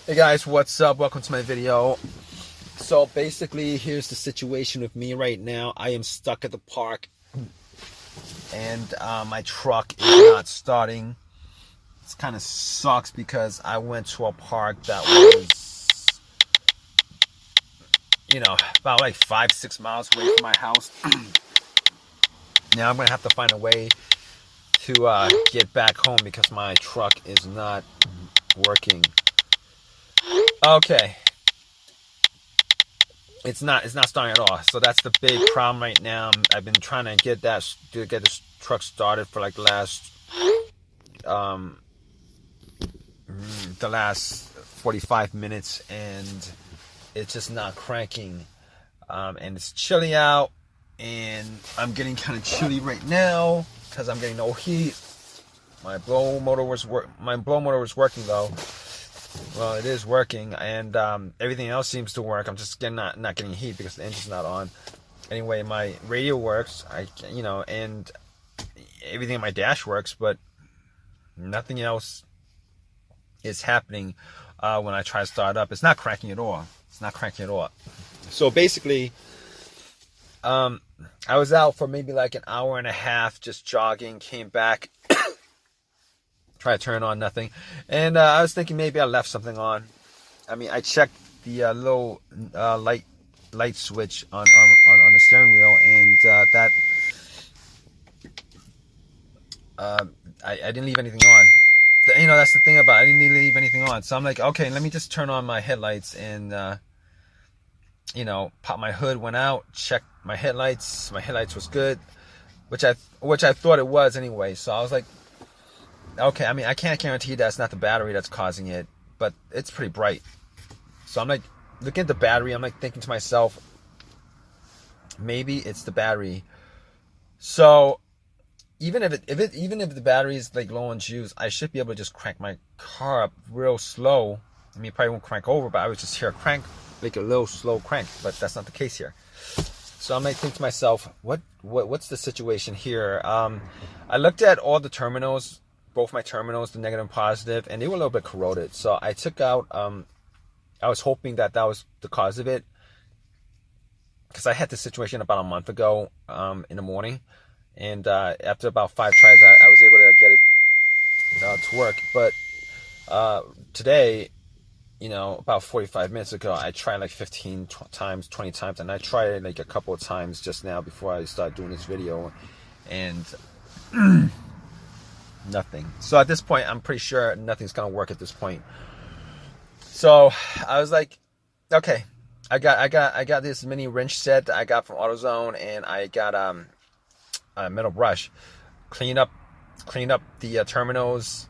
Hey guys, what's up? Welcome to my video. So basically, here's the situation with me right now. I am stuck at the park and my truck is not starting. It kind of sucks because I went to a park that was, about like 5-6 miles away from my house. Now I'm going to have to find a way to get back home because my truck is not working. Okay. It's not starting at all. So that's the big problem right now. I've been trying to get this truck started for like the last 45 minutes, and it's just not cranking. And it's chilly out, and I'm getting kind of chilly right now because I'm getting no heat. My blow motor was working though. Well, it is working, and everything else seems to work. I'm just not getting heat because the engine's not on. Anyway, my radio works, and everything in my dash works, but nothing else is happening when I try to start up. It's not cranking at all. So basically, I was out for maybe like an hour and a half just jogging, came back. Try to turn on, nothing. And I was thinking maybe I left something on. I mean, I checked the little light switch on the steering wheel, and I didn't leave anything on. That's the thing about it. I didn't leave anything on. So I'm like, okay, let me just turn on my headlights and pop my hood, went out, checked my headlights. My headlights was good, which I thought it was anyway. So I was like, okay, I mean, I can't guarantee that it's not the battery that's causing it, but it's pretty bright. So I'm like, looking at the battery, I'm like thinking to myself, maybe it's the battery. So even if the battery is like low on juice, I should be able to just crank my car up real slow. I mean, it probably won't crank over, but I would just hear a crank, like a little slow crank, but that's not the case here. So I'm like thinking to myself, what's the situation here? I looked at all the terminals, both my terminals, the negative and positive, and they were a little bit corroded. So I took out, I was hoping that was the cause of it, because I had this situation about a month ago in the morning, and after about 5 tries, I was able to get it to work. But today, about 45 minutes ago, I tried like 15 times, 20 times, and I tried it like a couple of times just now before I started doing this video, and nothing. So at this point, I'm pretty sure nothing's gonna work at this point. So I was like, okay, I got this mini wrench set that I got from AutoZone, and I got a metal brush, cleaned up the terminals,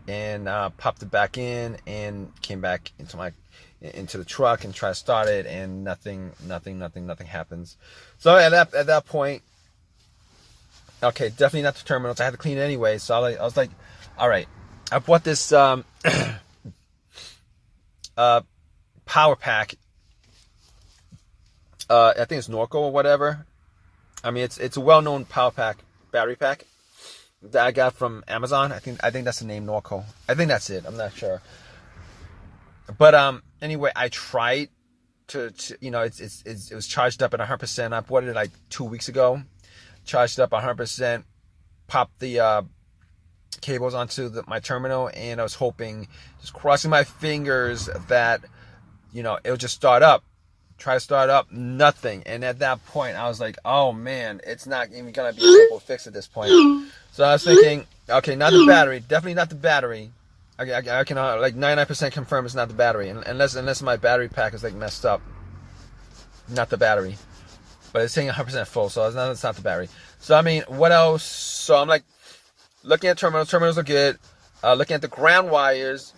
and popped it back in, and came back into the truck and tried to start it, and nothing happens. So at that point, okay, definitely not the terminals. I had to clean it anyway, so I was like, all right. I bought this power pack. I think it's Norco or whatever. I mean, it's a well-known power pack, battery pack that I got from Amazon. I think that's the name, Norco. I think that's it. I'm not sure. But anyway, I tried to it was charged up at 100%. I bought it like 2 weeks ago. Charged up 100%, popped the cables onto my terminal, and I was hoping, just crossing my fingers, that it'll just start up. Try to start up, nothing. And at that point, I was like, oh man, it's not even gonna be a simple fix at this point. So I was thinking, okay, not the battery, definitely not the battery. I can like 99% confirm it's not the battery, unless my battery pack is like messed up. Not the battery. But it's saying 100% full, so it's not the battery. So I mean, what else? So I'm like looking at terminals. Terminals are good. Looking at the ground wires,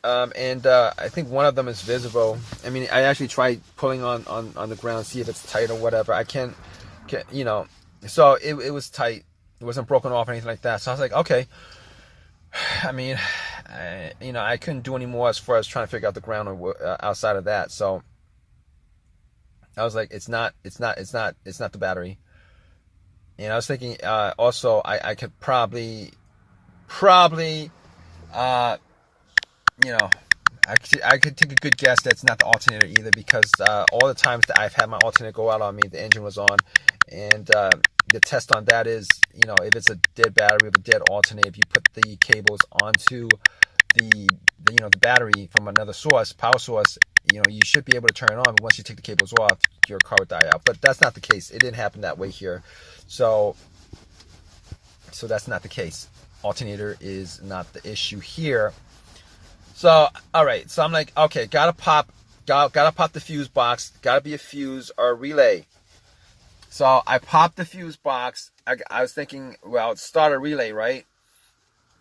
and I think one of them is visible. I mean, I actually tried pulling on the ground, see if it's tight or whatever. I can't. So it was tight. It wasn't broken off or anything like that. So I was like, okay. I mean, I couldn't do any more as far as trying to figure out the ground outside of that. So I was like, it's not the battery. And I was thinking, also, I could probably, I could take a good guess that's not the alternator either, because all the times that I've had my alternator go out on me, the engine was on, and the test on that is, if it's a dead battery with a dead alternator, if you put the cables onto the battery from another source, power source, you should be able to turn it on. But once you take the cables off, your car would die out. But that's not the case. It didn't happen that way here. So that's not the case. Alternator is not the issue here. So, all right. So I'm like, okay, gotta pop the fuse box. Gotta be a fuse or a relay. So I popped the fuse box. I was thinking, well, start a relay, right?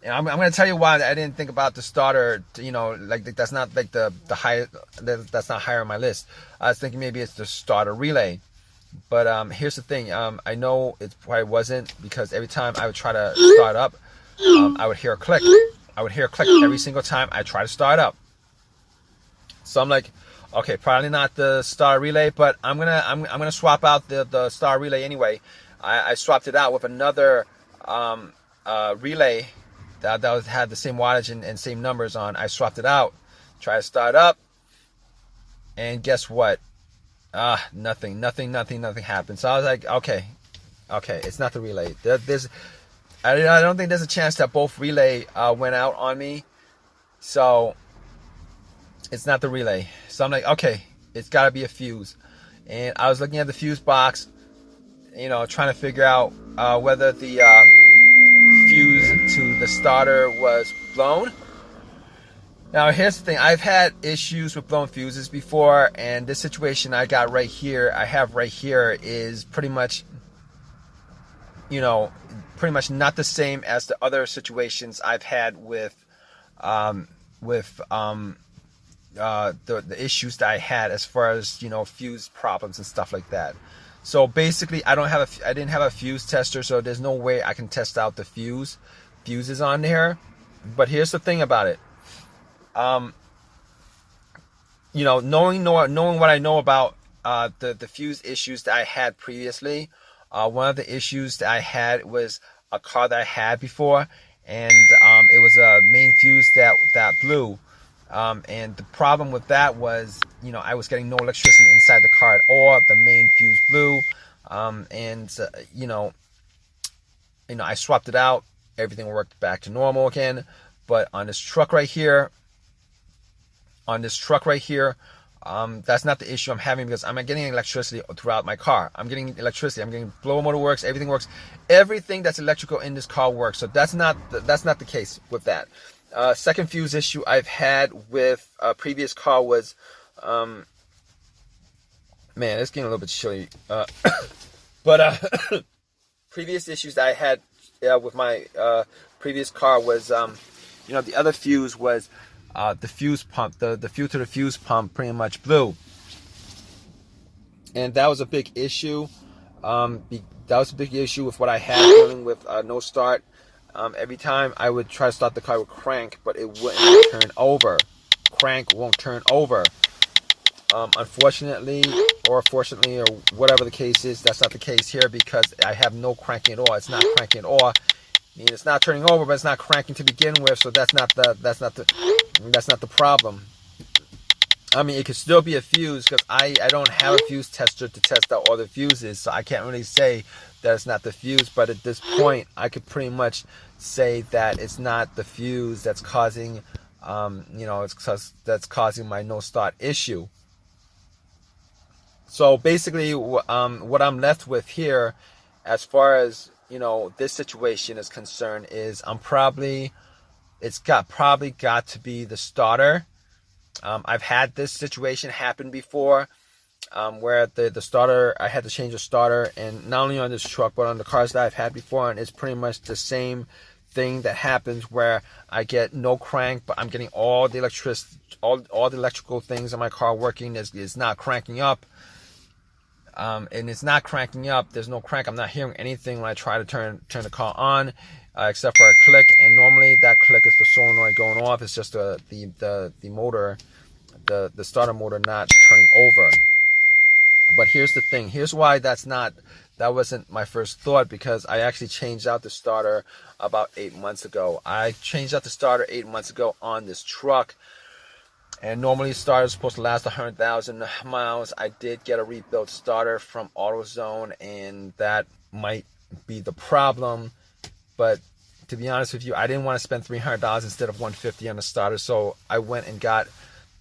And I'm going to tell you why I didn't think about the starter. Like that's not like the high. That's not higher on my list. I was thinking maybe it's the starter relay. But here's the thing. I know it probably wasn't, because every time I would try to start up, I would hear a click. I would hear a click every single time I try to start up. So I'm like, okay, probably not the star relay, but I'm gonna swap out the star relay anyway. I swapped it out with another relay that had the same wattage and same numbers on. I swapped it out, try to start up, and guess what? Nothing happened. So I was like, okay, it's not the relay. I don't think there's a chance that both relay went out on me. So it's not the relay. So I'm like, okay, it's got to be a fuse. And I was looking at the fuse box, trying to figure out whether the fuse to the starter was blown. Now, here's the thing. I've had issues with blown fuses before, and this situation I have right here is pretty much not the same as the other situations I've had with the issues that I had as far as fuse problems and stuff like that. So basically, I didn't have a fuse tester, so there's no way I can test out the fuses on there. But here's the thing about it. Knowing what I know about the fuse issues that I had previously, one of the issues that I had was a car that I had before, and it was a main fuse that blew. And the problem with that was, I was getting no electricity inside the car at all. The main fuse blew, I swapped it out. Everything worked back to normal again. But on this truck right here, that's not the issue I'm having, because I'm getting electricity throughout my car. I'm getting electricity. I'm getting blower motor works. Everything works. Everything that's electrical in this car works. So that's not the case with that. Second fuse issue I've had with a previous car was, man, it's getting a little bit chilly. But previous issues that I had with my previous car was, the other fuse was the fuse pump. The fuse to the fuse pump pretty much blew, and that was a big issue. That was a big issue with what I had dealing with no start. Every time I would try to start the car with crank, but it wouldn't turn over. Crank won't turn over. Unfortunately, or fortunately, or whatever the case is, that's not the case here, because I have no cranking at all. It's not cranking at all. I mean, it's not turning over, but it's not cranking to begin with, so that's not the problem. I mean, it could still be a fuse, because I don't have a fuse tester to test out all the fuses, so I can't really say that it's not the fuse. But at this point, I could pretty much say that it's not the fuse that's causing, that's causing my no start issue. So basically, what I'm left with here, as far as this situation is concerned, is it's probably got to be the starter. I've had this situation happen before, where the starter, I had to change the starter, and not only on this truck, but on the cars that I've had before, and it's pretty much the same thing that happens, where I get no crank, but I'm getting all the all the electrical things in my car working. It's not cranking up. And it's not cranking up. There's no crank. I'm not hearing anything when I try to turn the car on, except for a click. And normally that click is the solenoid going off. It's just the motor, the starter motor not turning over. But here's the thing. Here's why that wasn't my first thought, because I actually changed out the starter about 8 months ago. I changed out the starter 8 months ago on this truck. And normally starters supposed to last 100,000 miles. I did get a rebuilt starter from AutoZone, and that might be the problem. But to be honest with you, I didn't want to spend $300 instead of $150 on the starter, so I went and got,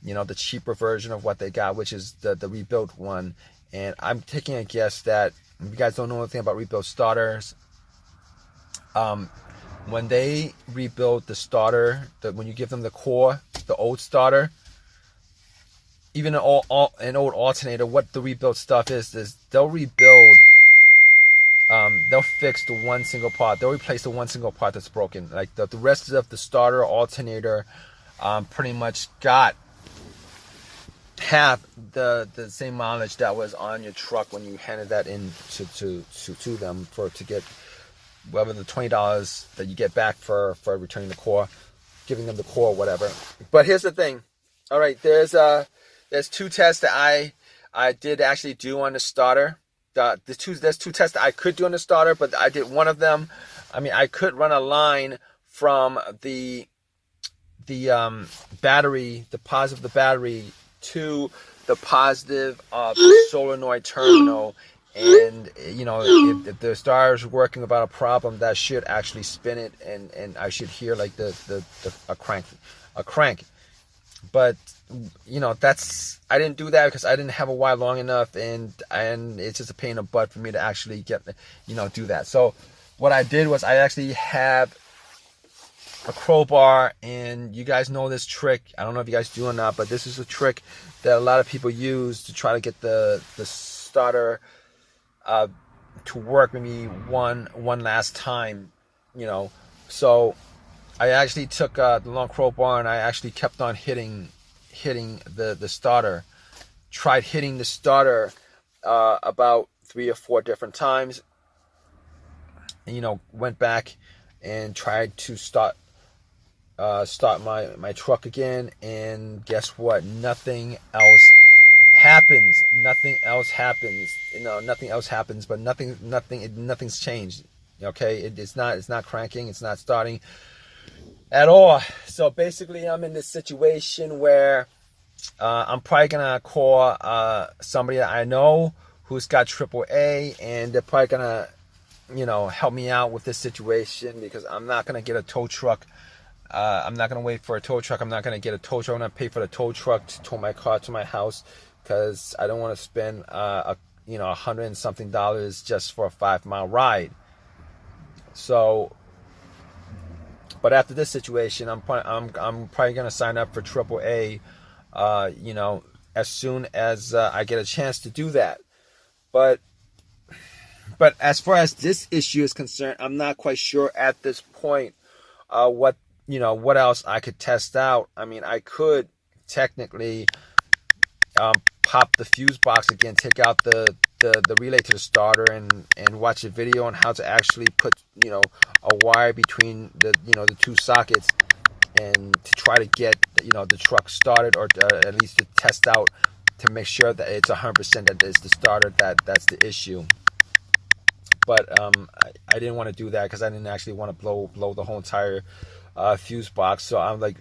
the cheaper version of what they got, which is the rebuilt one. And I'm taking a guess that if you guys don't know anything about rebuilt starters, when they rebuild the starter, when you give them the core, the old starter, even an old alternator, what the rebuilt stuff is they'll rebuild, they'll fix the one single part. They'll replace the one single part that's broken. Like the rest of the starter alternator, pretty much have the same mileage that was on your truck when you handed that in to them to get whatever the $20 that you get back for returning the core, giving them the core, whatever. But here's the thing. All right, there's two tests that I did actually do on the starter. There's two tests that I could do on the starter, but I did one of them. I mean, I could run a line from the battery, the positive of the battery, to the positive solenoid terminal. And if the starter is working without a problem, that should actually spin it, and I should hear like a crank. But I didn't do that because I didn't have a wire long enough, and it's just a pain in the butt for me to actually get do that. So what I did was I actually have a crowbar, and you guys know this trick. I don't know if you guys do or not, but this is a trick that a lot of people use to try to get the starter to work maybe one last time, So I actually took the long crowbar, and I actually kept on hitting the starter. Tried hitting the starter about 3 or 4 different times, and went back and tried to start my truck again, and guess what? Nothing else happens. Nothing else happens, but nothing's changed. Okay, it's not cranking, it's not starting at all. So basically, I'm in this situation where I'm probably gonna call somebody that I know who's got AAA, and they're probably gonna help me out with this situation, because I'm not gonna get a tow truck. I'm not gonna wait for a tow truck. I'm not gonna get a tow truck. I'm gonna pay for the tow truck to tow my car to my house, because I don't want to spend $100 and something just for a 5-mile ride. So, but after this situation, I'm probably gonna sign up for AAA, as soon as I get a chance to do that. But as far as this issue is concerned, I'm not quite sure at this point what else I could test out. I mean, I could technically pop the fuse box again, take out the relay to the starter, and watch a video on how to actually put a wire between the two sockets, and to try to get the truck started, or at least to test out to make sure that it's 100% that it's the starter that's the issue. But I didn't want to do that, because I didn't actually want to blow the whole entire fuse box. So I'm like,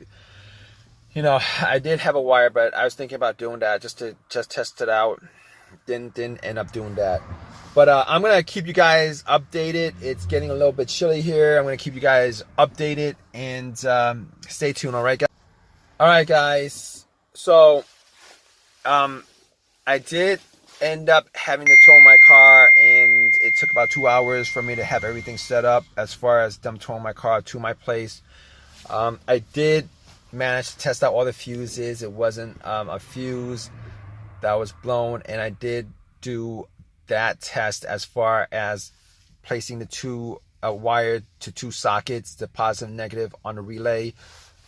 I did have a wire, but I was thinking about doing that just to test it out. Didn't end up doing that. But I'm gonna keep you guys updated. It's getting a little bit chilly here. I'm gonna keep you guys updated, and stay tuned. All right, guys. So I did end up having to tow my car, and it took about 2 hours for me to have everything set up as far as them towing my car to my place. I did manage to test out all the fuses. It wasn't a fuse that was blown, and I did do that test as far as placing the two wire to 2 sockets, the positive and negative, on the relay.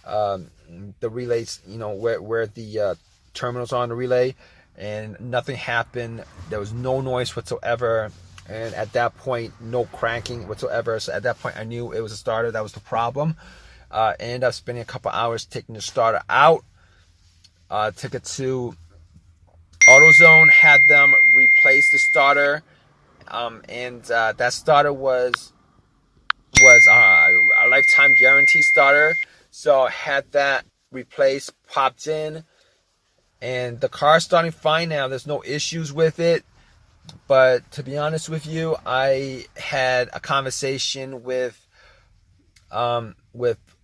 The relays, where the terminals are on the relay, and nothing happened. There was no noise whatsoever, and at that point, no cranking whatsoever. So at that point, I knew it was a starter that was the problem. Ended up spending a couple hours taking the starter out. Took it to AutoZone, had them replace the starter, and that starter was a lifetime guarantee starter. So had that replaced, popped in. and the car's starting fine now. There's no issues with it. But to be honest with you, I had a conversation with one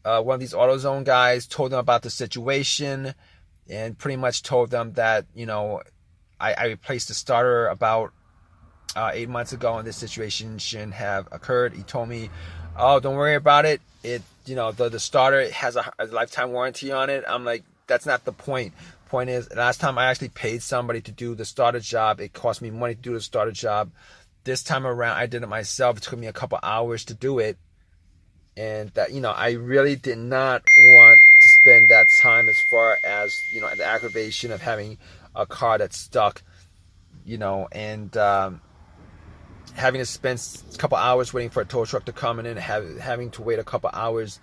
of these AutoZone guys, told them about the situation, and pretty much told them that, you know, I replaced the starter about 8 months ago, and this situation shouldn't have occurred. He told me, "Oh, don't worry about it. You know, the starter has a lifetime warranty on it." I'm like, that's not the point. Point is, last time I actually paid somebody to do the starter job. It cost me money to do the starter job. This time around, I did it myself. It took me a couple hours to do it, and that, you know, I really did not want to spend that time, as far as, you know, the aggravation of having a car that's stuck, you know, and having to spend a couple hours waiting for a tow truck to come in, and having to wait a couple hours,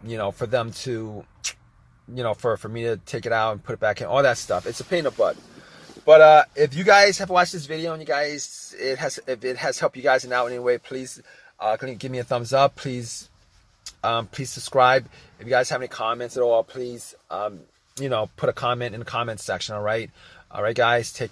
you know, for them to, you know, for me to take it out and put it back in, all that stuff. It's a pain in the butt. But if you guys have watched this video and if it has helped you guys out in any way, please give me a thumbs up. Please subscribe. If you guys have any comments at all, please you know, put a comment in the comments section. All right, guys, take care.